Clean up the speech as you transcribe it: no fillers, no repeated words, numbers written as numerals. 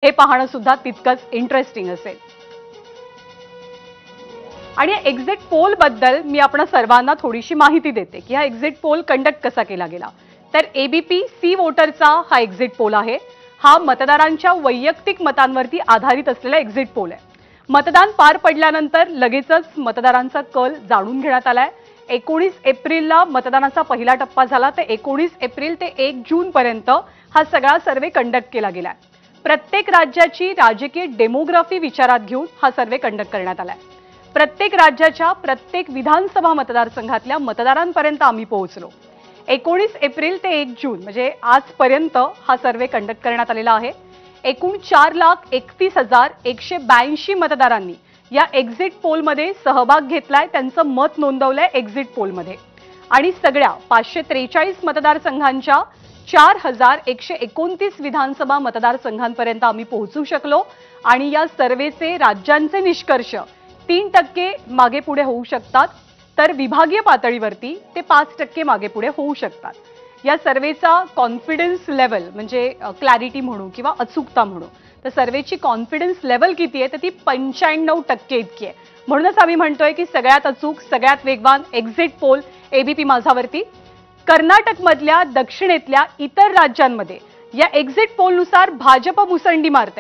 हे पाहणं सुद्धा तितकंच इंटरेस्टिंग असेल। आणि एक्झिट पोल बद्दल मी आपण सर्वांना थोडीशी माहिती देते की हा एक्झिट पोल कंडक्ट कसा केला गेला। तर एबीपी सी वोटरचा हा एक्झिट पोल आहे। हा मतदारांच्या वैयक्तिक मतांवरती आधारित असलेला एक्झिट पोल आहे। मतदान पार पडल्यानंतर लगेचच मतदारांचा कल जाणून घेण्यात आलाय। 19 एप्रिलला मतदानाचा पहिला टप्पा झाला। तर 19 एप्रिल ते 1 जून पर्यंत हा सगळा सर्वे कंडक्ट केला गेलाय। प्रत्येक राज्याची राजकीय डेमोग्राफी विचारात घेऊन हा सर्वे कंडक्ट करण्यात आलाय। प्रत्येक राज्याच्या प्रत्येक विधानसभा मतदारसंघातल्या मतदारांपर्यंत आम्ही पोहोचलो। 19 एप्रिल ते 1 जून म्हणजे आजपर्यंत हा सर्वे कंडक्ट करण्यात आलेला आहे। एकूण 4,31,182 मतदारांनी या एक्झिट पोलमध्ये सहभाग घेतलाय, त्यांचं मत नोंदवलंय एक्झिट पोलमध्ये। आणि सगळ्या 543 मतदारसंघांच्या 4,129 विधानसभा मतदारसंघांपर्यंत आम्ही पोहोचू शकलो। आणि या सर्वेचे राज्यांचे निष्कर्ष 3% मागे पुढे होऊ शकतात, तर विभागीय पातळीवरती ते 5% मागे पुढे होऊ शकतात। या सर्वेचा कॉन्फिडन्स लेवल म्हणजे क्लॅरिटी म्हणू किंवा अचूकता म्हणू, तर सर्वेची कॉन्फिडन्स लेवल किती आहे तर ती 95% इतकी आहे। म्हणूनच आम्ही म्हणतोय की सगळ्यात अचूक सगळ्यात वेगवान एक्झिट पोल एबीपी माझावरती। कर्नाटकमधल्या दक्षिणेतल्या इतर राज्यांमध्ये या एक्झिट पोलनुसार भाजप मुसंडी मारते।